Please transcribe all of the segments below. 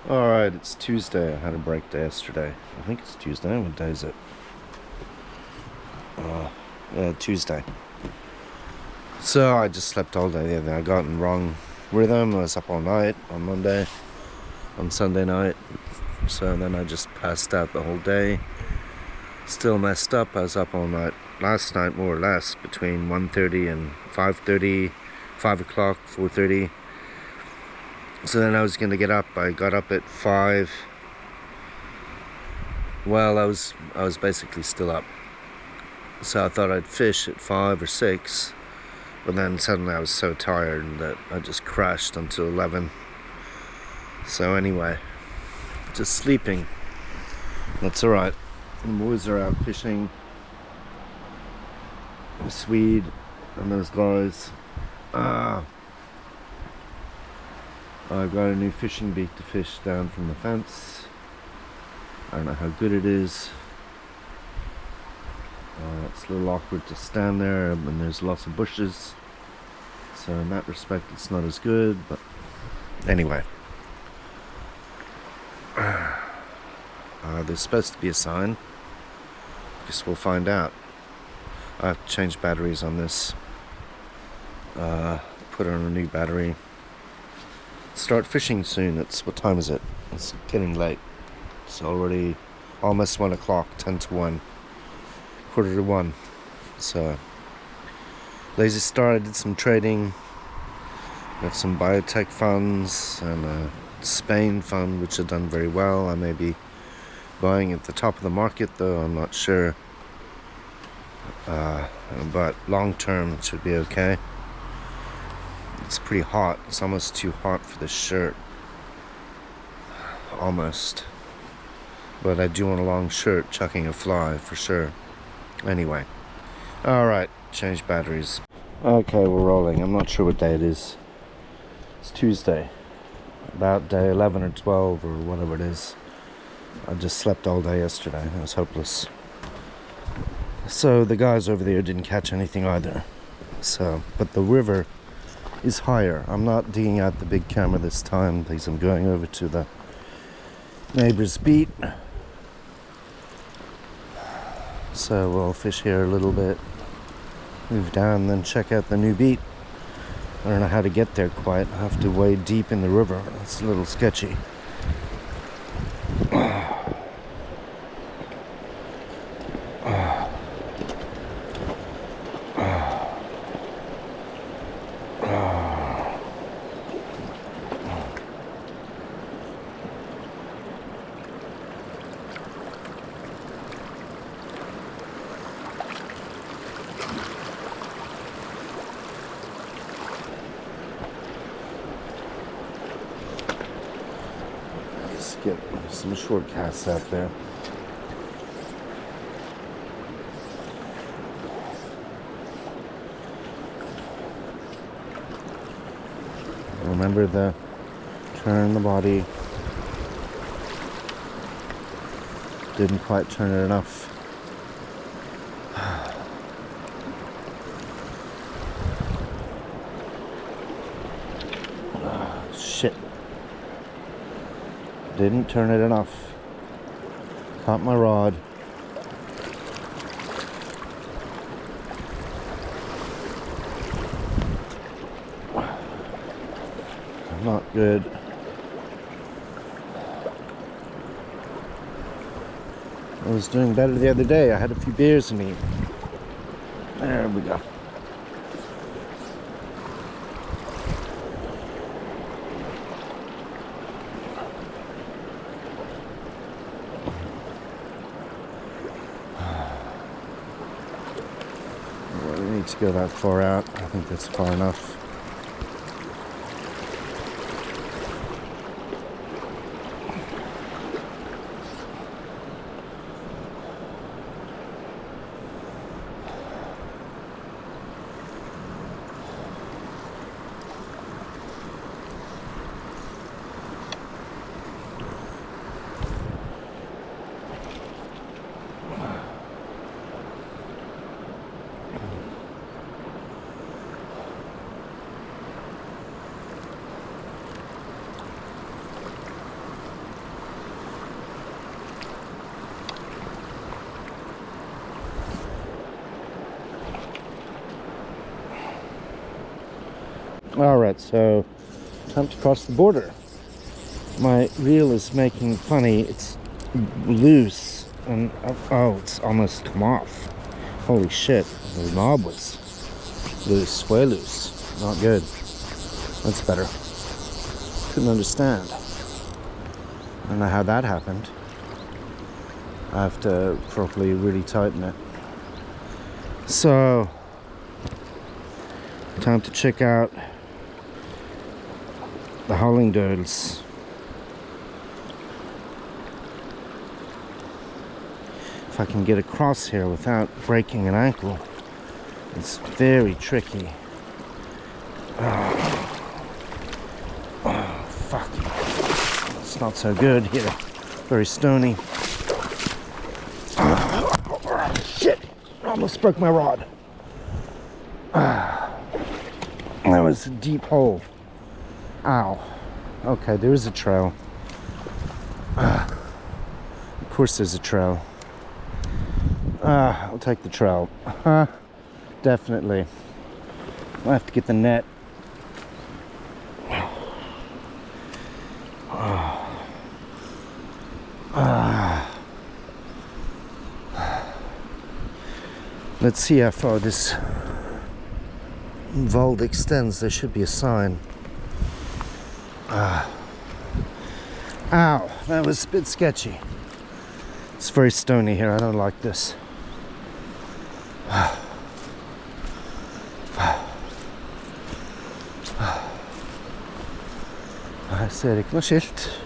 Alright, it's Tuesday. I had a break day yesterday. I think it's Tuesday. What day is it? Tuesday. So I just slept all day the other day. I got in wrong rhythm. I was up all night on Monday, on Sunday night. So then I just passed out the whole day. Still messed up. I was up all night last night, more or less, between 1:30 and 5:30, 5 o'clock, 4:30. So then I was going to get up. I got up at 5. Well, I was basically still up. So I thought I'd fish at 5 or 6. But then suddenly I was so tired that I just crashed until 11. So anyway, just sleeping. That's alright. The boys are out fishing. The Swede and those guys. I've got a new fishing beat to fish down from the fence. I don't know how good it is. It's a little awkward to stand there and there's lots of bushes. So in that respect it's not as good, but anyway. There's supposed to be a sign. Guess we'll find out. I have to change batteries on this. Put on a new battery. Start fishing soon. What time is it? It's getting late. It's already almost 1 o'clock, 10 to 1. Quarter to 1. So lazy start. I did some trading. Got some biotech funds and a Spain fund which have done very well. I may be buying at the top of the market though, I'm not sure. But long term it should be okay. It's pretty hot. It's almost too hot for this shirt. Almost. But I do want a long shirt chucking a fly for sure. Anyway. Alright, change batteries. Okay, we're rolling. I'm not sure what day it is. It's Tuesday. About day 11 or 12 or whatever it is. I just slept all day yesterday. It was hopeless. So the guys over there didn't catch anything either. But the river is higher. I'm not digging out the big camera this time because I'm going over to the neighbor's beat. So we'll fish here a little bit, move down, then check out the new beat. I don't know how to get there quite. I have to wade deep in the river. It's a little sketchy. Get some short casts out there. Remember the turn the body. Didn't quite turn it enough. Shit. Didn't turn it enough. Caught my rod. Not good. I was doing better the other day. I had a few beers in me. There we go. To go that far out. I think that's far enough. Alright, so time to cross the border. My reel is making funny. It's loose and oh, it's almost come off. Holy shit, the knob was loose, way loose. Not good. That's better. Couldn't understand. I don't know how that happened. I have to properly really tighten it. So, time to check out the howling doodles. If I can get across here without breaking an ankle, it's very tricky. Oh, fuck. It's not so good here. Very stony. Shit! Almost broke my rod. That was a deep hole. Ow. Okay, there is a trail. Of course there's a trail. I'll take the trail. Definitely. I'll have to get the net. Let's see how far this Wald extends. There should be a sign. Ow, that was a bit sketchy. It's very stony here. I don't like this. Jeg ser ikke noe skilt.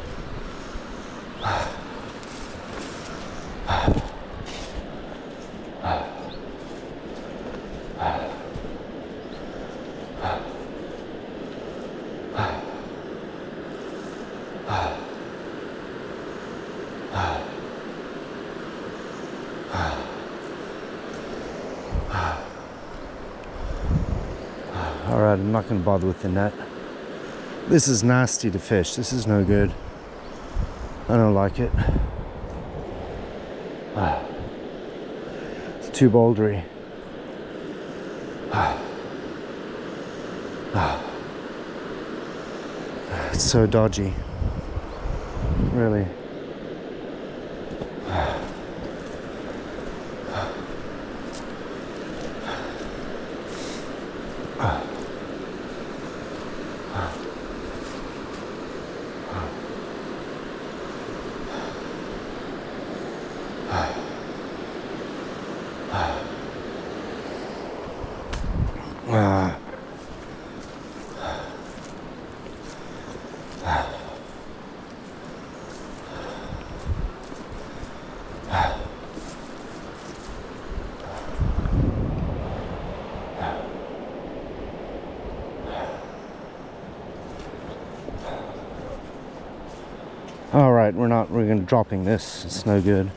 Alright, I'm not going to bother with the net. This is nasty to fish. This is no good. I don't like it. It's too bouldery. It's so dodgy. Really. Alright, we're going to dropping this. It's no good.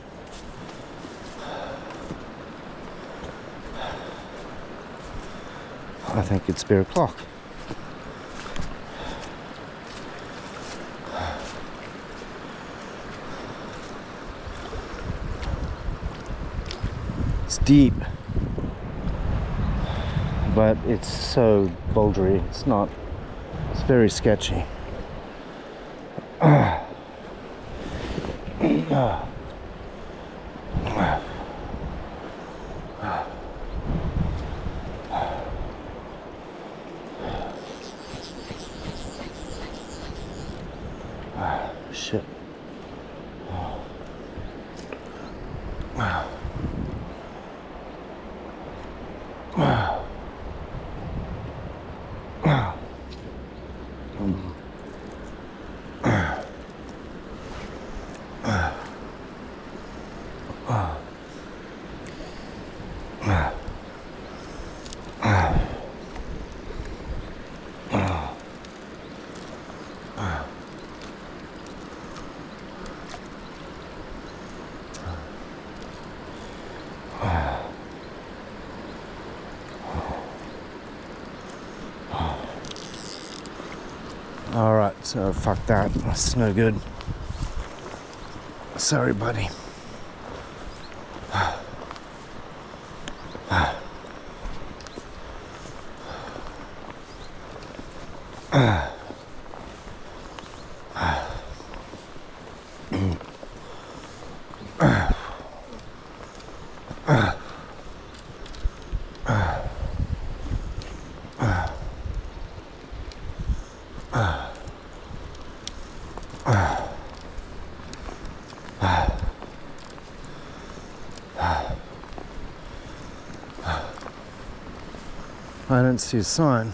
I think it's beer o'clock. It's deep, but it's so bouldery. It's not. It's very sketchy. Shit. Alright, so fuck that. That's no good. Sorry, buddy. I don't see a sign.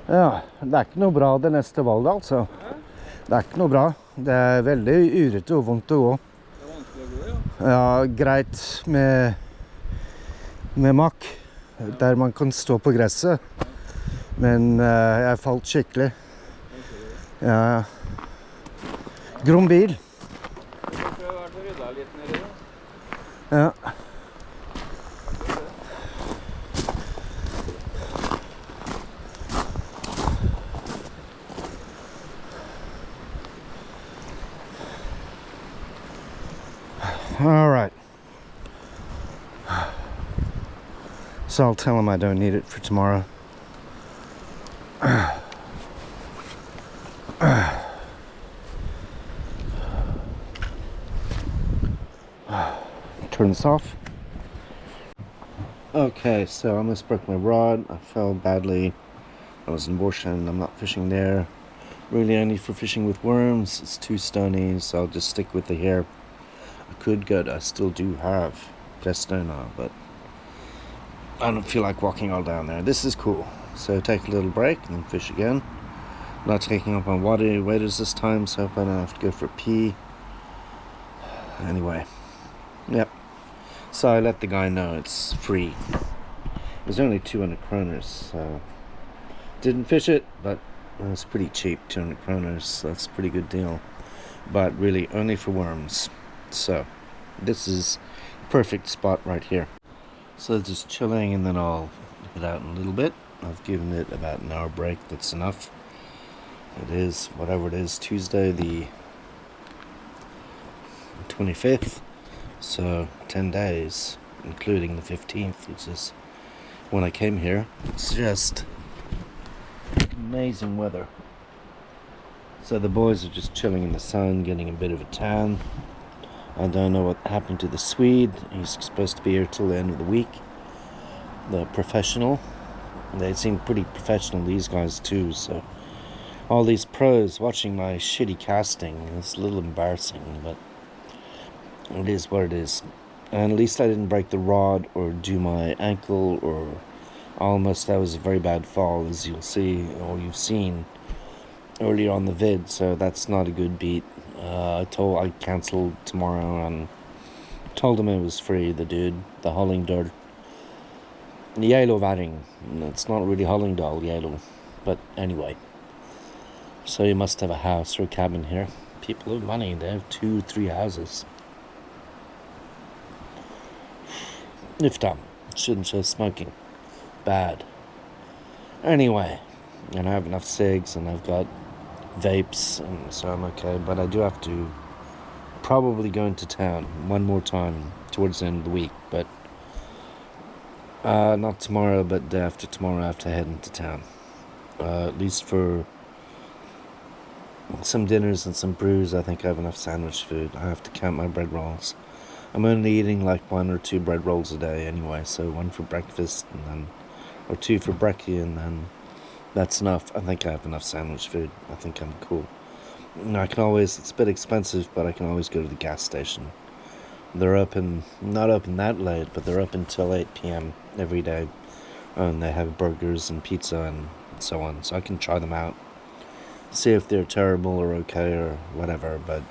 Ja, det ikke noe bra det neste valget, altså. Det ikke noe bra. Det veldig urete og vondt å gå. Det vanskelig å gå, ja. Ja, greit med makk, der man kan stå på gresset. Men jeg falt skikkelig. Ja. Grom bil. Jeg tror jeg har vært og ryddet litt nedi, Ja. All right. So I'll tell him I don't need it for tomorrow. Turn this off. Okay, so I almost broke my rod. I fell badly. I was in Borsheim. I'm not fishing there. Really only for fishing with worms. It's too stony, so I'll just stick with the hair. I could go. I still do have Skresanden, but I don't feel like walking all down there. This is cool. So take a little break and then fish again. Not taking up on water waders this time, so I hope I don't have to go for a pee. Anyway, yep. So I let the guy know it's free. It was only 200 kroners, so didn't fish it, but it was pretty cheap, 200 kroners. So that's a pretty good deal, but really only for worms. So this is perfect spot right here. So just chilling, and then I'll look it out in a little bit. I've given it about an hour break. That's enough. It is whatever it is, Tuesday the 25th, so 10 days, including the 15th, which is when I came here. It's just amazing weather. So the boys are just chilling in the sun, getting a bit of a tan. I don't know what happened to the Swede. He's supposed to be here till the end of the week. The professional. They seem pretty professional, these guys too, so all these pros watching my shitty casting, it's a little embarrassing, but it is what it is. And at least I didn't break the rod or do my ankle or almost. That was a very bad fall, as you'll see, or you've seen earlier on the vid, so that's not a good beat. I cancelled tomorrow and told him it was free, the dude, the Hallingdal. Yellow Varing. It's not really Hallingdal, yellow. But anyway. So you must have a house or a cabin here. People have money, they have 2-3 houses. Niftam. Shouldn't show smoking. Bad. Anyway. And I have enough cigs and I've got vapes, and so I'm okay. But I do have to probably go into town one more time towards the end of the week. But not tomorrow, but the day after tomorrow I have to head into town. At least for some dinners and some brews. I think I have enough sandwich food. I have to count my bread rolls. I'm only eating like 1 or 2 bread rolls a day anyway, so 1 for breakfast and then, or 2 for brekkie, and then that's enough. I think I have enough sandwich food. I think I'm cool. I can always, it's a bit expensive, but I can always go to the gas station. They're open, not open that late, but they're open till 8 p.m. every day. And they have burgers and pizza and so on, so I can try them out. See if they're terrible or okay or whatever, but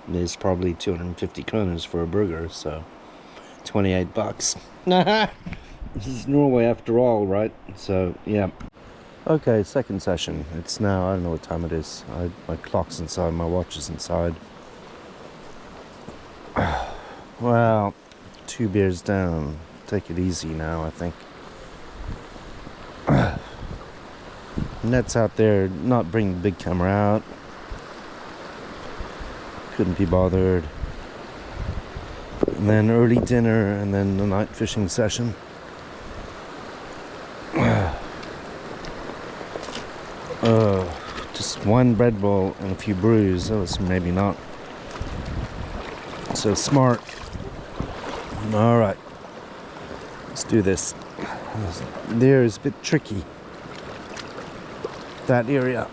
there's probably 250 kroners for a burger, so 28 bucks. This is Norway after all, right? So, yeah. Okay, second session. It's now, I don't know what time it is. My clock's inside, my watch is inside. Well, 2 beers down. Take it easy now, I think. Net's out there, not bringing the big camera out. Couldn't be bothered. And then early dinner, and then the night fishing session. Just one bread bowl and a few brews. That was maybe not so smart. Alright, let's do this. There is a bit tricky, that area.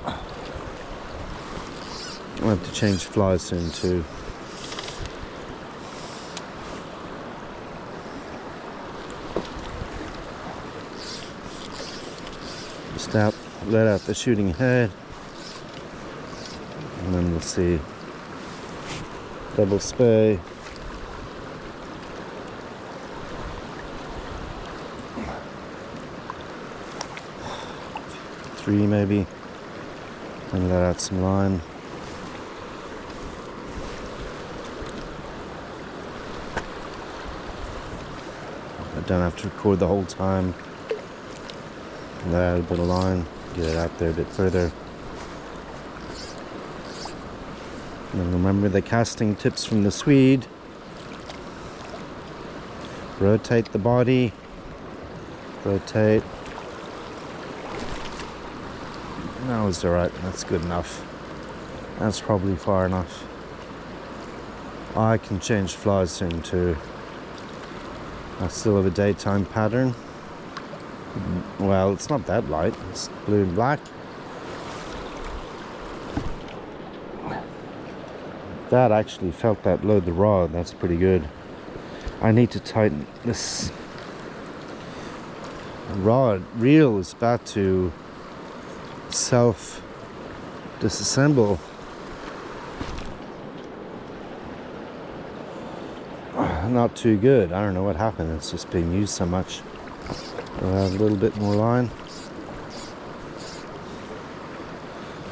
I'll have to change flies soon too. Just let out the shooting head, and then we'll see. Double spay. Three maybe, and let out some line. I don't have to record the whole time. Let out a bit of line, get it out there a bit further. And remember the casting tips from the Swede. Rotate the body. Rotate. That was alright, that's good enough. That's probably far enough. I can change flies soon too. I still have a daytime pattern. Well, it's not that light, it's blue and black. That actually felt that load the rod, that's pretty good. I need to tighten this rod. Reel is about to self disassemble. Not too good. I don't know what happened. It's just being used so much. I'll have a little bit more line.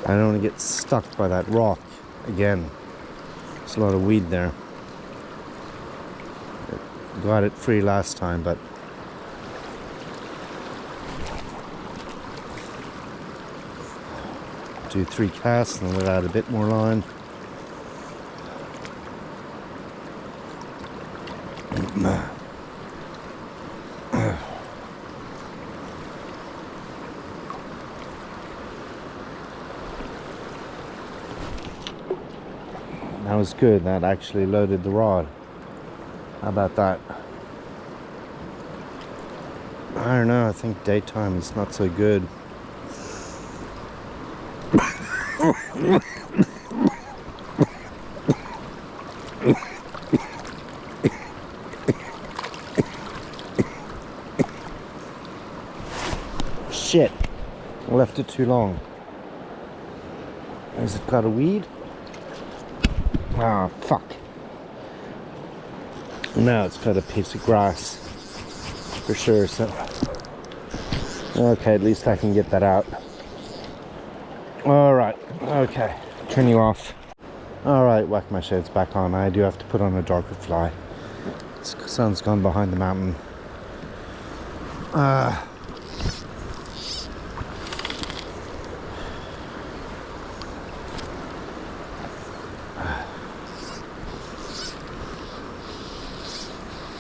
I don't want to get stuck by that rock again. There's a lot of weed there. Got it free last time, but do 3 casts and let out a bit more line. That was good. That actually loaded the rod. How about that? I don't know. I think daytime is not so good. Shit. I left it too long. Has it got a weed? Ah, fuck. Now it's got a piece of grass. For sure, so. Okay, at least I can get that out. Alright, okay. Turn you off. Alright, whack my shades back on. I do have to put on a darker fly. The sun's gone behind the mountain.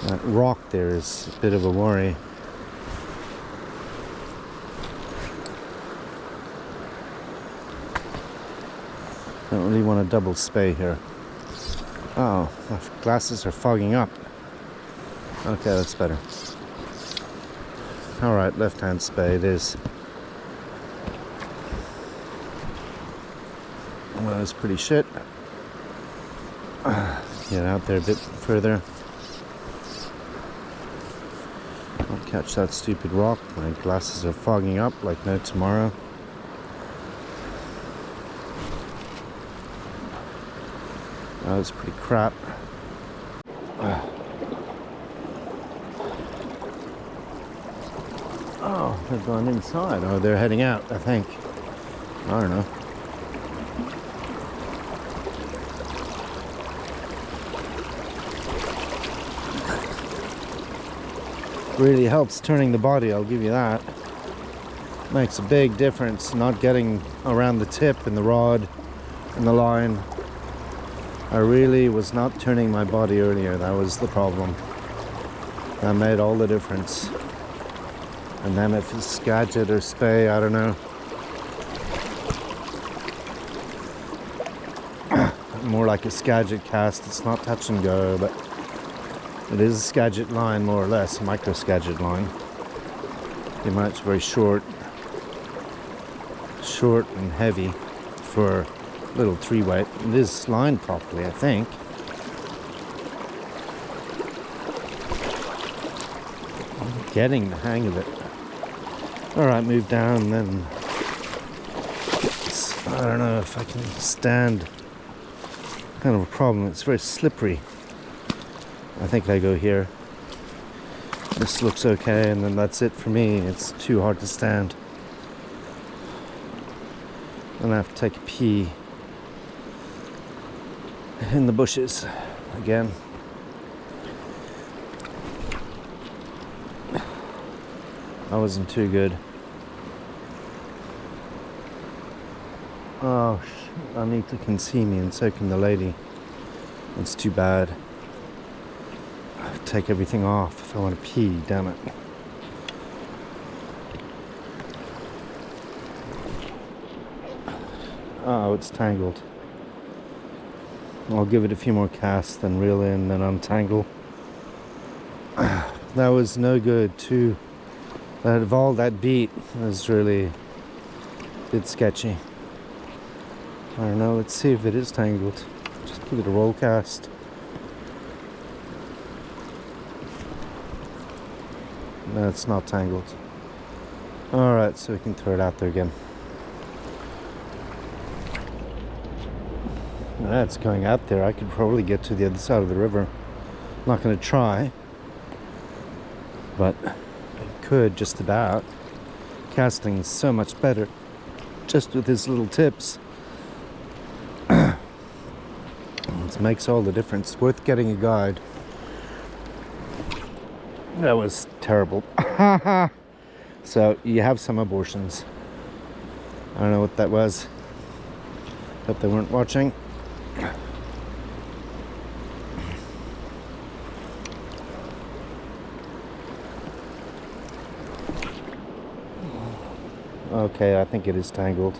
That rock there is a bit of a worry. Don't really want a double spay here. Oh, my glasses are fogging up. Okay, that's better. Alright, left hand spay it is. Well, that's pretty shit. Get out there a bit further. I'll catch that stupid rock. My glasses are fogging up like no tomorrow. That was pretty crap. Oh, they've gone inside. Oh, they're heading out, I think. I don't know. Really helps turning the body, I'll give you that. Makes a big difference not getting around the tip and the rod and the line. I really was not turning my body earlier. That was the problem. That made all the difference. And then if it's Skagit or Spey, I don't know. More like a Skagit cast. It's not touch and go, but it is a Skagit line, more or less, a micro Skagit line. Pretty much very short and heavy for little 3-weight. It is lined properly, I think. I'm getting the hang of it. Alright, move down, and then I don't know if I can stand. Kind of a problem. It's very slippery. I think I go here. This looks okay, and then that's it for me. It's too hard to stand. I'm gonna have to take a pee in the bushes again. That wasn't too good. Oh, Anita can see me, and so can the lady. It's too bad. I have to take everything off if I want to pee, damn it. Oh, it's tangled. I'll give it a few more casts, then reel in, then untangle. That was no good too. That beat was really a bit sketchy. I don't know, let's see if it is tangled. Just give it a roll cast. No, it's not tangled. Alright, so we can throw it out there again. That's going out there. I could probably get to the other side of the river. I'm not going to try, but I could just about. Casting is so much better just with his little tips. It makes all the difference. Worth getting a guide. That was terrible. So you have some abortions. I don't know what that was. Hope they weren't watching. Okay, I think it is tangled.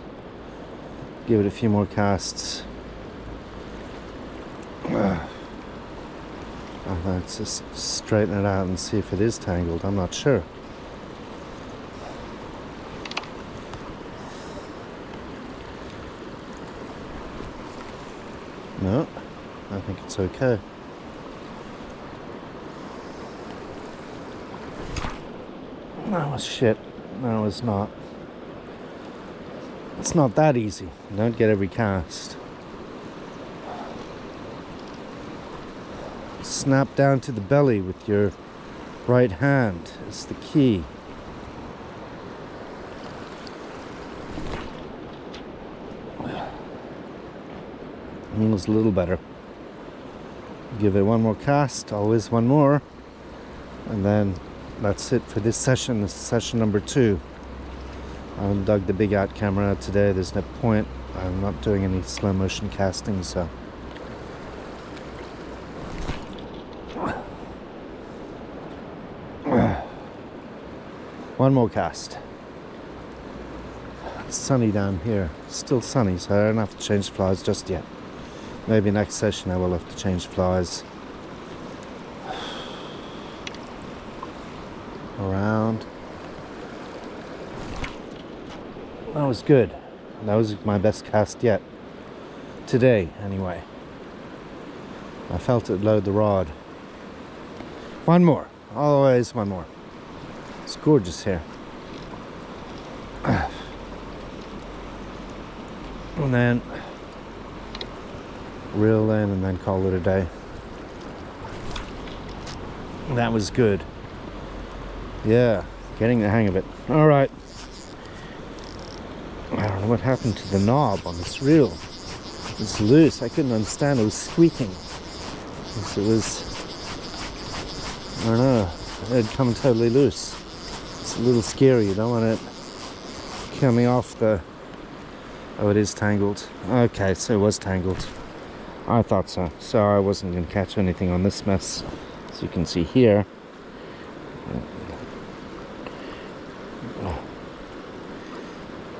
Give it a few more casts. Let's just straighten it out and see if it is tangled. I'm not sure. No, I think it's okay. That was shit. No, it's not. It's not that easy. You don't get every cast. Snap down to the belly with your right hand is the key. Feels a little better. Give it one more cast, always one more, and then that's it for this session. This is session number 2. I haven't dug the big out camera out today. There's no point. I'm not doing any slow motion casting, so. One more cast. It's sunny down here. Still sunny, so I don't have to change flies just yet. Maybe next session I will have to change flies. Around. That was good. That was my best cast yet. Today, anyway. I felt it load the rod. One more. Always one more. It's gorgeous here. And then reel in and then call it a day. That was good. Yeah, getting the hang of it. All right. I don't know what happened to the knob on this reel. It's loose. I couldn't understand. It was squeaking. It was, I don't know, it had come totally loose. It's a little scary. You don't want it coming off the... Oh, it is tangled. Okay, so it was tangled. I thought so. So I wasn't going to catch anything on this mess. As you can see here.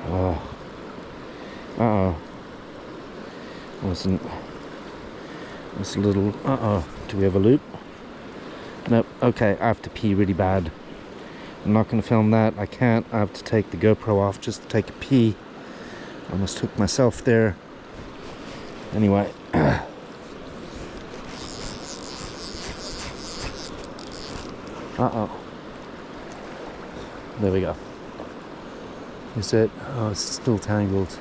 Oh. Uh-oh. Wasn't... It's a little... Uh-oh. Do we have a loop? Nope. Okay, I have to pee really bad. I'm not going to film that. I can't. I have to take the GoPro off just to take a pee. I almost took myself there. Anyway. Uh-oh. There we go. Is it? Oh, it's still tangled.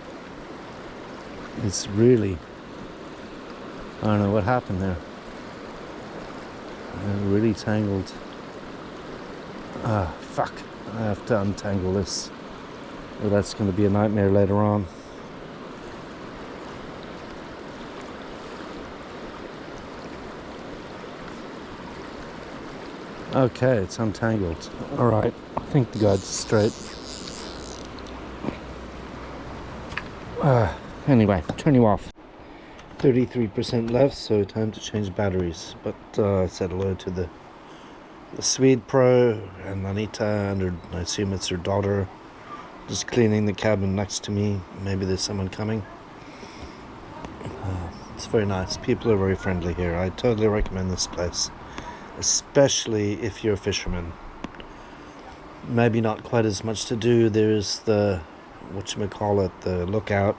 It's really... I don't know what happened there. Really tangled. Ah, fuck. I have to untangle this. Well, that's going to be a nightmare later on. Okay, it's untangled. Alright, I think the guide's straight. Anyway, turn you off. 33% left, so time to change batteries. But I said hello to the Swede Pro and Anita, and I assume it's her daughter, just cleaning the cabin next to me. Maybe there's someone coming. It's very nice. People are very friendly here. I totally recommend this place, especially if you're a fisherman. Maybe not quite as much to do. There's the, whatchamacallit, the lookout.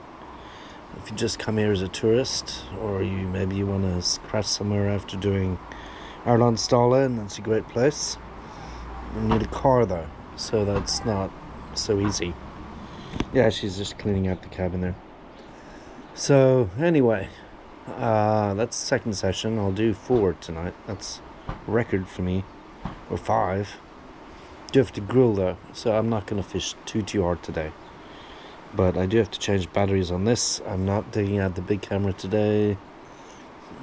If you just come here as a tourist, or maybe you want to scratch somewhere after doing Arlandsdalen, that's a great place. You need a car though, so that's not so easy. Yeah, she's just cleaning out the cabin there. So anyway, that's the second session. I'll do 4 tonight. That's a record for me, or 5. Do have to grill though, so I'm not going to fish too hard today. But I do have to change batteries on this. I'm not digging out the big camera today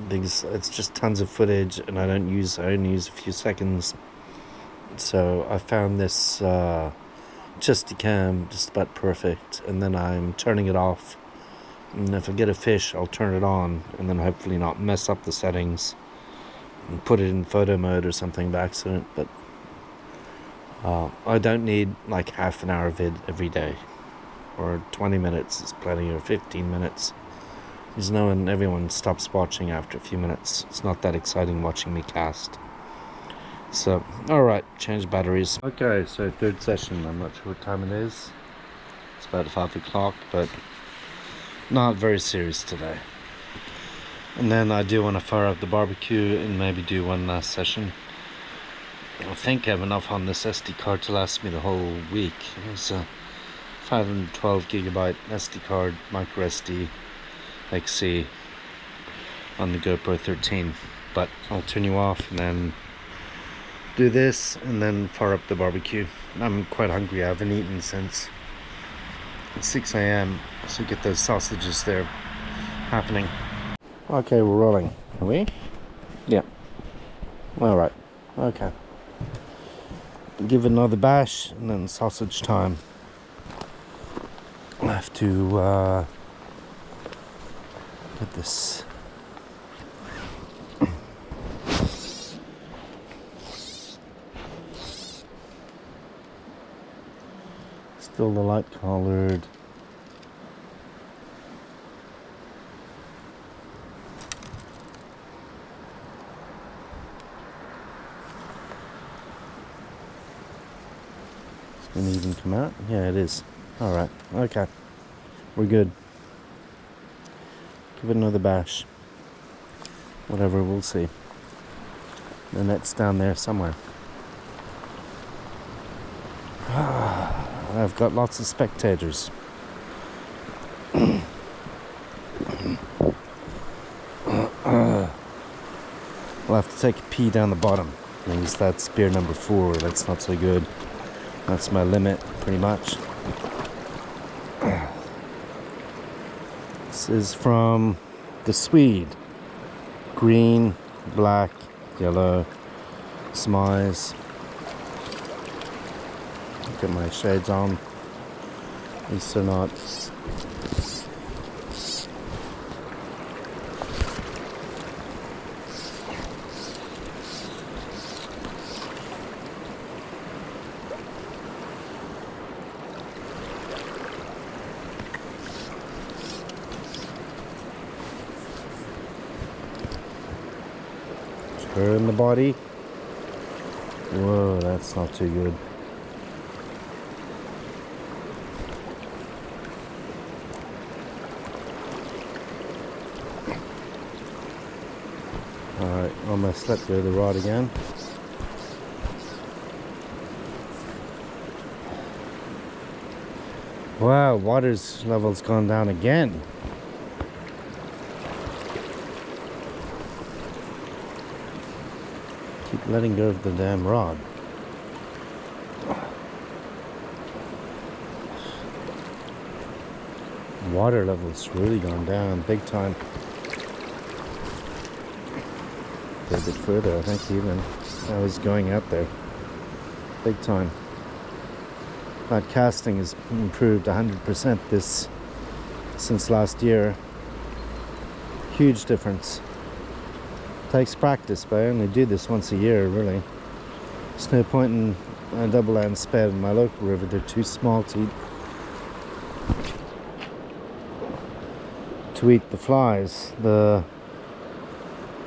because it's just tons of footage and I only use a few seconds. So I found this chesty cam just about perfect, and then I'm turning it off, and if I get a fish I'll turn it on, and then hopefully not mess up the settings and put it in photo mode or something by accident. But I don't need like half an hour vid every day, or 20 minutes is plenty, or 15 minutes. Because everyone stops watching after a few minutes. It's not that exciting watching me cast. So, alright, change batteries. Okay, so third session. I'm not sure what time it is. It's about 5 o'clock, but not very serious today. And then I do want to fire up the barbecue and maybe do one last session. I think I have enough on this SD card to last me the whole week. It's a 512 gigabyte SD card, micro SD XC on the GoPro 13. But I'll turn you off and then do this and then fire up the barbecue. I'm quite hungry. I haven't eaten since 6 a.m. so get those sausages there happening. Okay, we're rolling. Are we? Yeah. Alright. Okay. Give it another bash and then sausage time. I have to get this. Still the light collared. It's gonna even come out? Yeah, it is. Alright, okay. We're good. Give it another bash. Whatever, we'll see. The net's down there somewhere. I've got lots of spectators. We'll have to take a pee down the bottom. Means that's spear number 4. That's not so good. That's my limit, pretty much. This is from the Swede. Green, black, yellow, some eyes. Get my shades on. At least they're not. Her in the body. Whoa, that's not too good. Alright, almost let go of the rod again. Wow, water's level's gone down again. Keep letting go of the damn rod. Water level's really gone down big time. A bit further, I think, even. I was going out there big time. That casting has improved 100% since last year. Huge difference. Takes practice, but I only do this once a year, really. There's no point in a double land sped in my local river. They're too small to eat the flies. The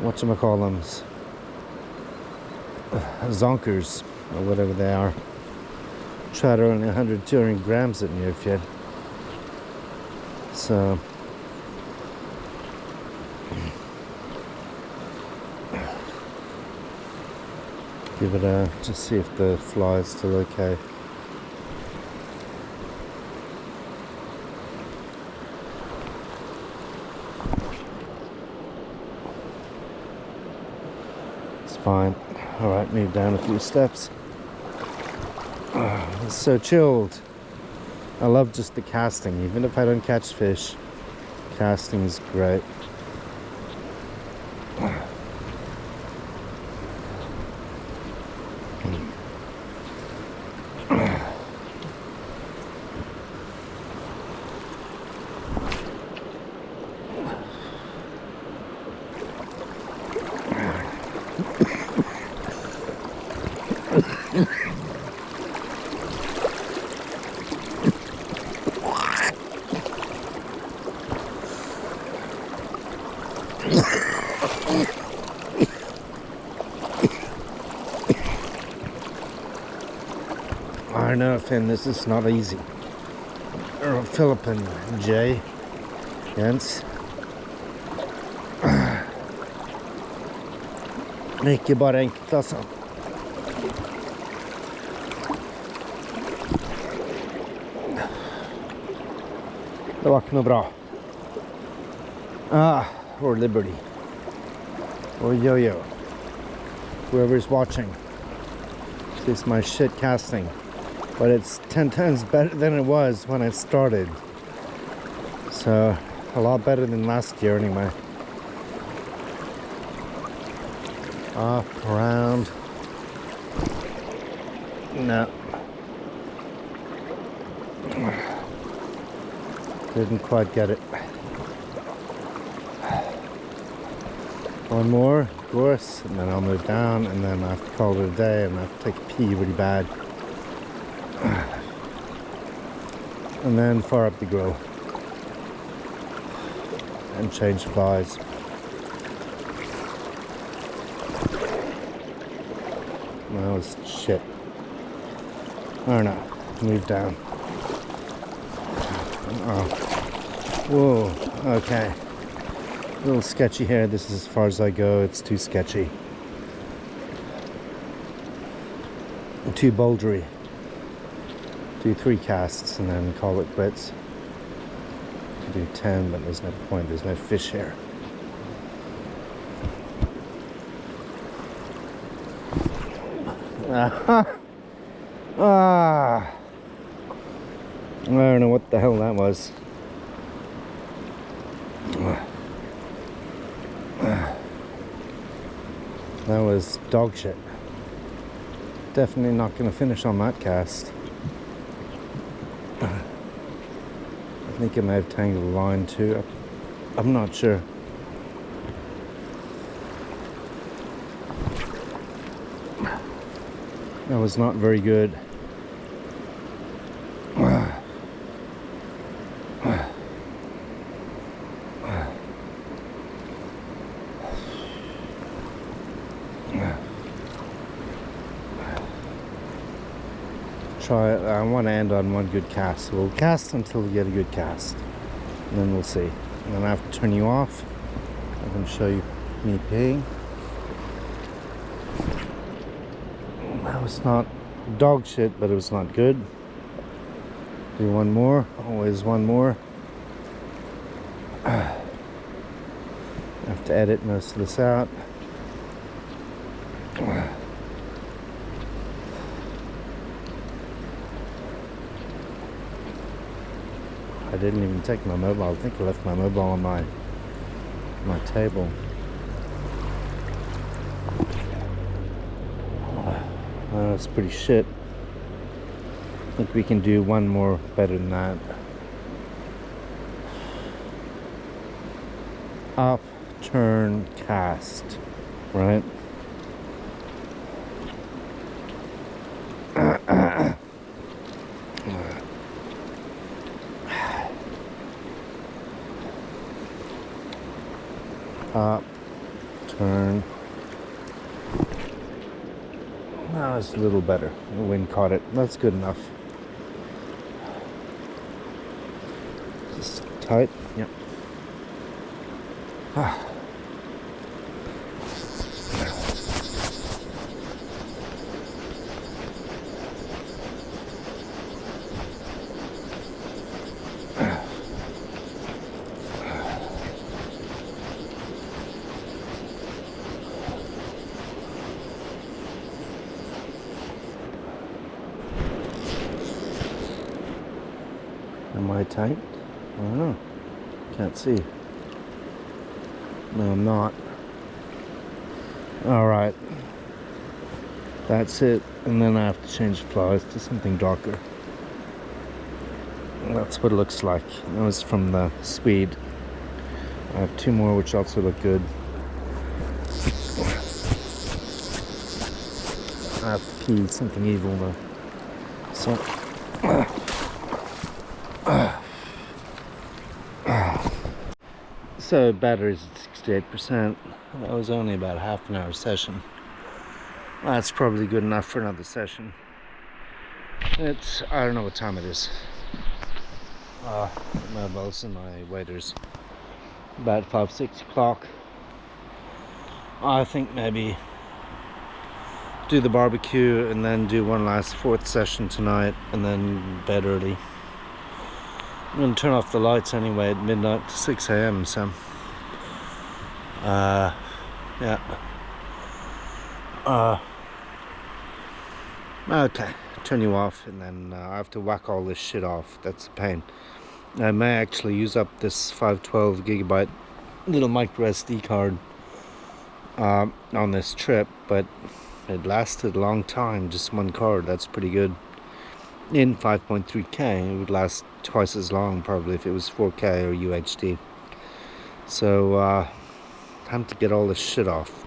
whatchamacallums, zonkers, or whatever they are. Try to only 100, 200 grams at near feed. So give it a, just see if the fly is still okay. It's fine. Alright, move down a few steps. It's so chilled. I love just the casting, even if I don't catch fish. Casting is great. I know, Finn, this is not easy. Or Philip and Jay. Jens. Det är inte bara enkelt alltså. Det var nog bra. Or Liberty. Or Yo-Yo. Whoever's watching. This is my shit casting. But it's 10 times better than it was when I started. So, a lot better than last year anyway. Up, around. No. Didn't quite get it. One more, of course, and then I'll move down, and then I have to call it a day, and I have to take a pee really bad. And then far up the grow. And change flies. That was shit. I don't know. Move down. Oh. Whoa. Okay. A little sketchy here. This is as far as I go. It's too sketchy. Too bouldery. Do 3 casts and then call it quits. Could do 10, but there's no point. There's no fish here. Ah, I don't know what the hell that was. That was dog shit. Definitely not going to finish on that cast. I think I may have tangled the line too. I'm not sure. That was not very good. Try it. I want to end on one good cast. We'll cast until we get a good cast, and then we'll see. And then I have to turn you off. I can show you me peeing. That was not dog shit, but it was not good. Do one more. Always one more. I have to edit most of this out. I didn't even take my mobile. I think I left my mobile on my table. That's pretty shit. I think we can do one more better than that. Up, turn, cast, right? Up, turn. Now it's a little better. The wind caught it. That's good enough. Just tight. Yep. Am I tight? I don't know. Can't see. No, I'm not. Alright. That's it. And then I have to change flowers to something darker. That's what it looks like. That was from the Swede. I have two more which also look good. I have to pee something evil though. So so battery's at 68%. That was only about a half an hour session. That's probably good enough for another session. It's, I don't know what time it is. My mobiles and my waiters. About 5, 6 o'clock. I think maybe do the barbecue and then do one last fourth session tonight and then bed early. I'm going to turn off the lights anyway at midnight to 6 a.m. so yeah. Okay, turn you off and then I have to whack all this shit off. That's a pain. I may actually use up this 512 gigabyte little micro SD card on this trip, but it lasted a long time, just one card. That's pretty good. In 5.3K, it would last twice as long probably if it was 4K or UHD. So time to get all this shit off.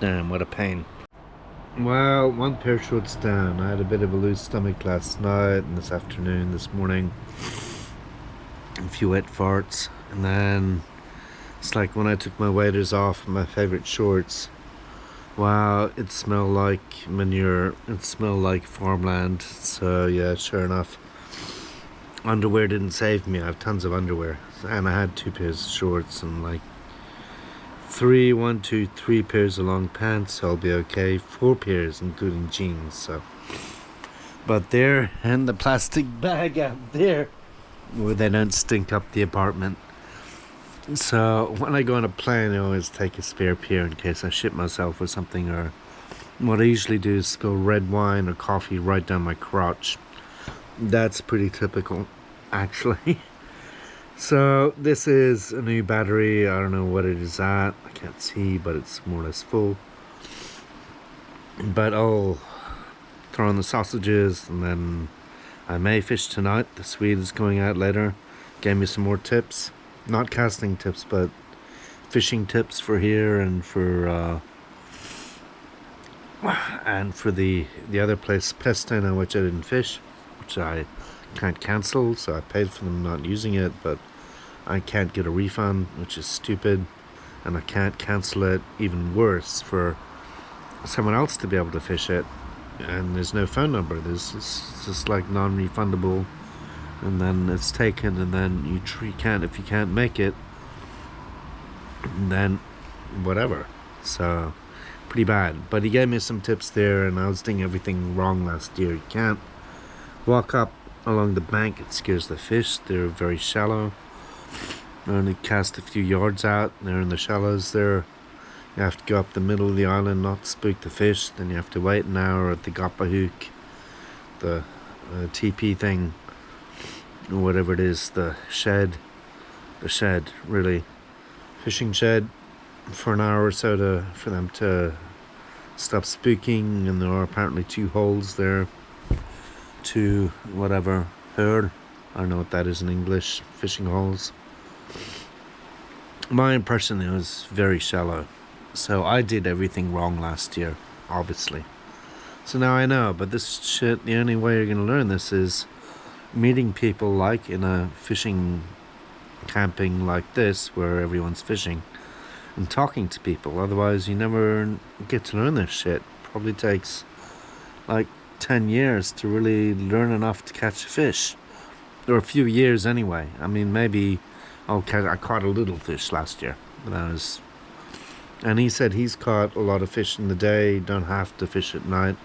Damn, what a pain. Well, one pair of shorts down. I had a bit of a loose stomach last night and this afternoon, this morning. A few wet farts, and then it's like when I took my waders off my favorite shorts. Wow, it smelled like manure. It smelled like farmland. So yeah, sure enough. Underwear didn't save me. I have tons of underwear, and I had 2 pairs of shorts and like 3 pairs of long pants. So I'll be okay. 4 pairs, including jeans. So, but there, and the plastic bag out there, where they don't stink up the apartment. So when I go on a plane, I always take a spare pair in case I shit myself or something, or What I usually do is spill red wine or coffee right down my crotch. That's pretty typical, actually. So this is a new battery. I don't know what it is at. I can't see, but it's more or less full. But I'll throw on the sausages, and then I may fish tonight. The Swede is going out later. Gave me some more tips. Not casting tips, but fishing tips for here and for the other place, Pestena, which I didn't fish, which I can't cancel, so I paid for them not using it, but I can't get a refund, which is stupid, and I can't cancel it. Even worse, for someone else to be able to fish it, and there's no phone number. It's just like non-refundable, and then it's taken, and then you can't, if you can't make it, then whatever. So pretty bad. But he gave me some tips there, and I was doing everything wrong last year. You can't walk up along the bank, it scares the fish. They're very shallow. You only cast a few yards out, they're in the shallows there. You have to go up the middle of the island, not spook the fish. Then you have to wait an hour at the Goppa hook, the TP thing, or whatever it is, the shed, really, fishing shed, for an hour or so for them to stop spooking. And there are apparently 2 holes there, 2 whatever hurl, I don't know what that is in English, fishing holes. My impression, it was very shallow, so I did everything wrong last year, obviously. So now I know, but this shit, the only way you're gonna learn this is meeting people, like in a fishing camping like this where everyone's fishing, and talking to people. Otherwise you never get to learn this shit. Probably takes like 10 years to really learn enough to catch a fish, or a few years anyway. I mean, maybe I caught a little fish last year, but that was, and he said he's caught a lot of fish in the day. You don't have to fish at night.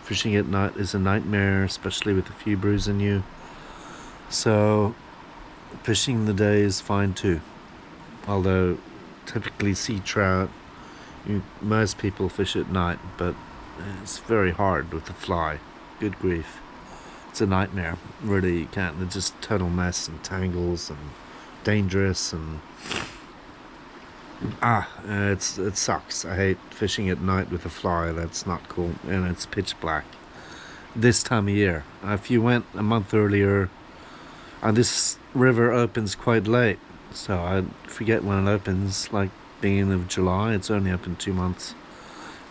Fishing at night is a nightmare, especially with a few brews in you. So fishing in the day is fine too, although typically sea trout, most people fish at night, but it's very hard with the fly. Good grief, it's a nightmare, really. You can't, it's just total mess and tangles and dangerous, and it sucks. I hate fishing at night with a fly. That's not cool, and it's pitch black this time of year. If you went a month earlier, this river opens quite late, so I forget when it opens, like beginning of July. It's only open 2 months,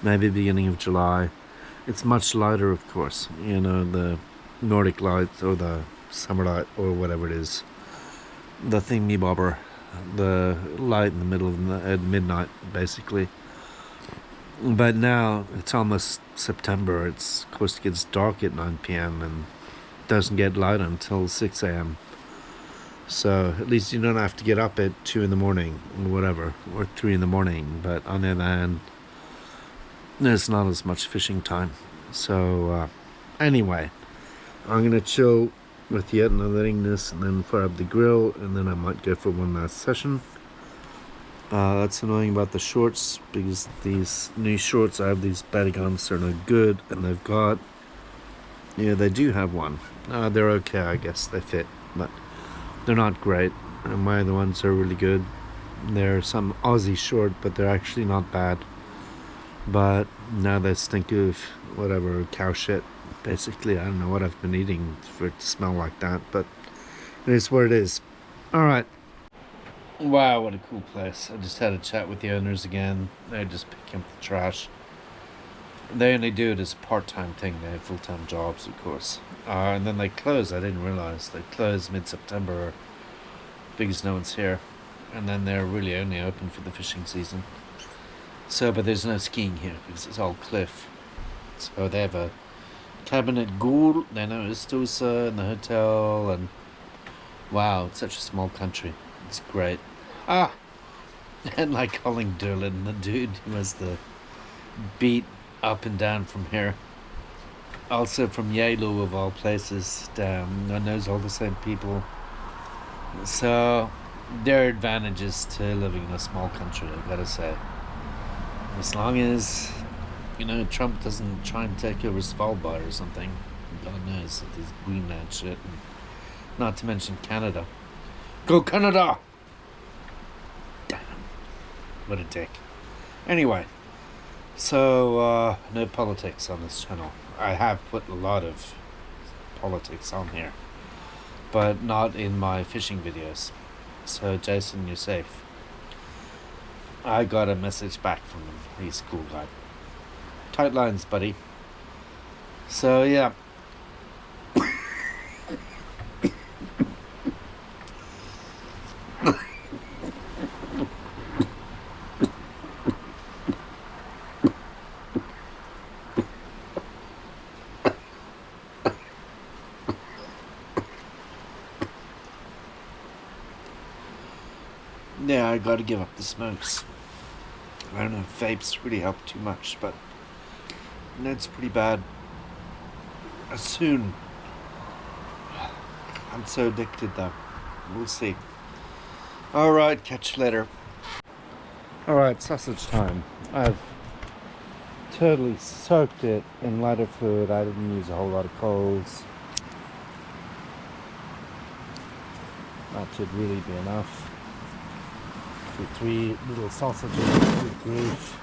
maybe beginning of July. It's much lighter, of course, you know, the Nordic light or the summer light or whatever it is, the thingy bobber, the light in the middle of at midnight basically. But now it's almost September. It's, of course, it gets dark at 9 p.m. and doesn't get light until 6 a.m. So at least you don't have to get up at 2 in the morning or whatever, or 3 in the morning. But on the other hand, there's not as much fishing time. So anyway, I'm gonna chill with yet another this, and then fire up the grill, and then I might go for one last session. That's annoying about the shorts, because these new shorts I have, these Badigans, are no good, and they've got, yeah, they do have one. They're okay, I guess, they fit, but they're not great. And my other ones are really good. They're some Aussie short, but they're actually not bad. But now they stink of whatever, cow shit, basically. I don't know what I've been eating for it to smell like that, but it is what it is. Alright. Wow, what a cool place. I just had a chat with the owners again. They're just picking up the trash. They only do it as a part-time thing. They have full-time jobs, of course. And then they close. I didn't realize they close mid-September because no one's here. And then they're really only open for the fishing season. So, but there's no skiing here because it's all cliff. So they have a cabin at Goul, they know Istosa, and the hotel, and wow, it's such a small country. It's great. And like calling Durlin, the dude who has the beat up and down from here. Also from Yalo, of all places, and knows all the same people. So there are advantages to living in a small country, I've got to say. As long as You know, Trump doesn't try and take over Svalbard or something. God knows with his Greenland shit. And not to mention Canada. Go Canada! Damn. What a dick. Anyway. So, no politics on this channel. I have put a lot of politics on here. But not in my fishing videos. So, Jason, you're safe. I got a message back from him. He's a cool guy. Tight lines, buddy. So, yeah. Yeah, I gotta give up the smokes. I don't know if vapes really help too much, but it's pretty bad. Soon. I'm so addicted though. We'll see. Alright, catch you later. Alright, sausage time. I've totally soaked it in lighter fluid. I didn't use a whole lot of coals. That should really be enough. 3 little sausages, good grief.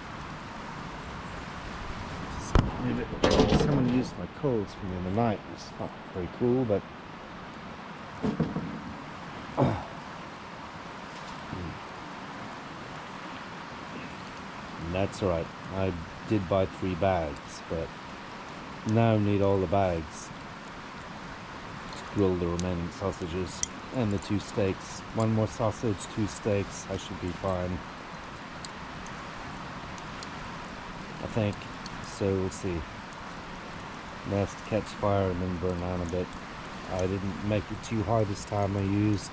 Someone used my coals for me in the night. It's not very cool, but that's alright. I did buy 3 bags, but now I need all the bags to grill the remaining sausages. And the 2 steaks. 1 more sausage, 2 steaks. I should be fine. I think. So we'll see. It has to catch fire and then burn down a bit. I didn't make it too hard this time. I used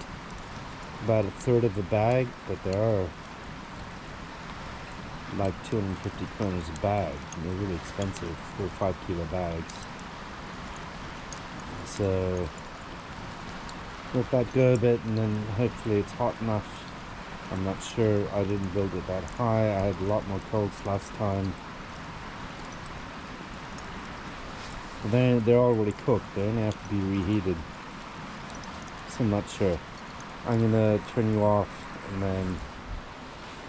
about 1/3 of a bag, but there are like 250 kroners a bag. And they're really expensive. They're 5 kilo bags. So let that go a bit, and then hopefully it's hot enough. I'm not sure. I didn't build it that high. I had a lot more coals last time. But they're already cooked. They only have to be reheated. So I'm not sure. I'm gonna turn you off, and then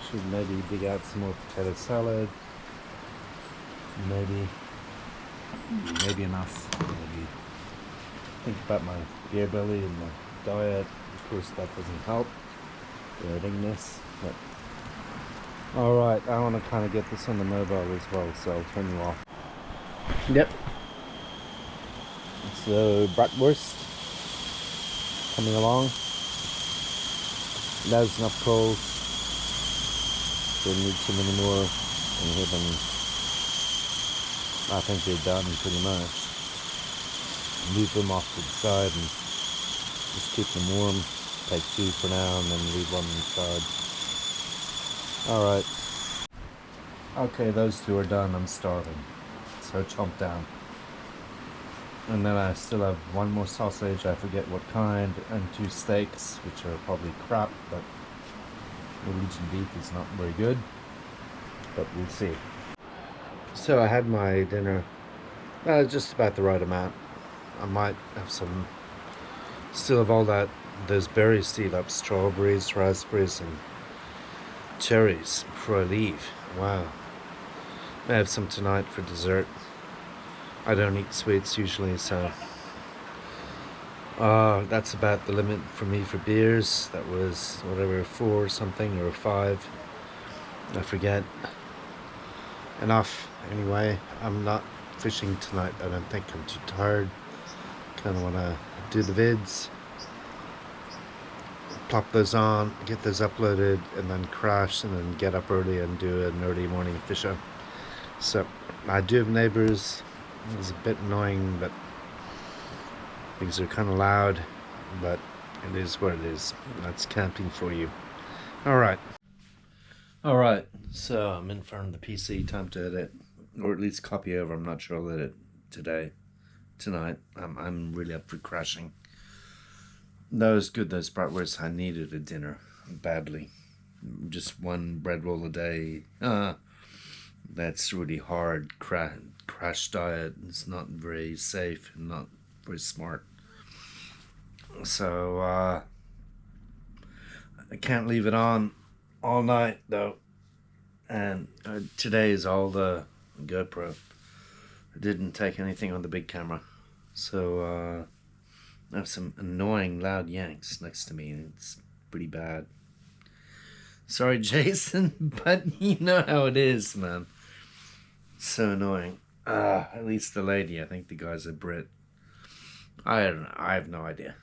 should maybe dig out some more potato salad. Maybe enough. Maybe think about my beer belly and my diet. Of course that doesn't help the eating this, but alright, I want to kind of get this on the mobile as well, so I'll turn you off. Yep. So bratwurst coming along. That's enough coals. Don't need too many more. And hit them. I think they're done pretty much. Move them off to the side and just keep them warm. Take 2 for now and then leave 1 inside. Alright. Okay, those 2 are done. I'm starving. So chomp down. And then I still have 1 more sausage, I forget what kind, and 2 steaks, which are probably crap, but Norwegian beef is not very good. But we'll see. So I had my dinner. Just about the right amount. I might have some, still have all those berries still up, strawberries, raspberries and cherries before I leave. Wow. I have some tonight for dessert. I don't eat sweets usually, so that's about the limit for me for beers. That was whatever, 4 something or 5, I forget. Enough anyway. I'm not fishing tonight. I don't think. I'm too tired. Kind of want to do the vids, plop those on, get those uploaded, and then crash, and then get up early and do an early morning fish up. So I do have neighbors. It's a bit annoying, but things are kind of loud, but it is what it is. That's camping for you. Alright, so I'm in front of the PC, time to edit, or at least copy over. I'm not sure I'll edit tonight. I'm really up for crashing. That was good, those bratwursts. I needed a dinner badly. Just 1 bread roll a day. That's really hard crash diet. It's not very safe and not very smart. So I can't leave it on all night though. And today is all the GoPro. I didn't take anything on the big camera. So I have some annoying loud yanks next to me, and it's pretty bad. Sorry, Jason, but you know how it is, man. It's so annoying. At least the lady, I think the guy's a Brit. I don't know, I have no idea.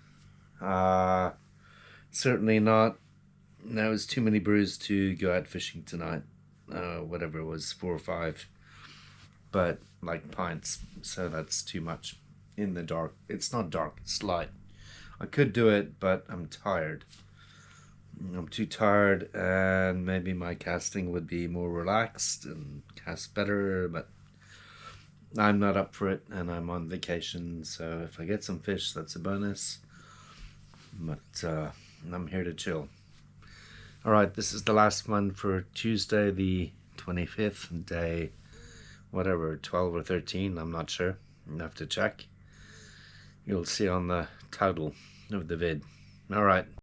Certainly not. That was too many brews to go out fishing tonight. Whatever it was, 4 or 5. But like pints, so that's too much in the dark. It's not dark, it's light. I could do it, but I'm tired. I'm too tired, and maybe my casting would be more relaxed and cast better, but I'm not up for it, and I'm on vacation, so if I get some fish, that's a bonus. But I'm here to chill. Alright, this is the last one for Tuesday the 25th, day whatever, 12 or 13, I'm not sure. I'll have to check. You'll see on the title of the vid. Alright.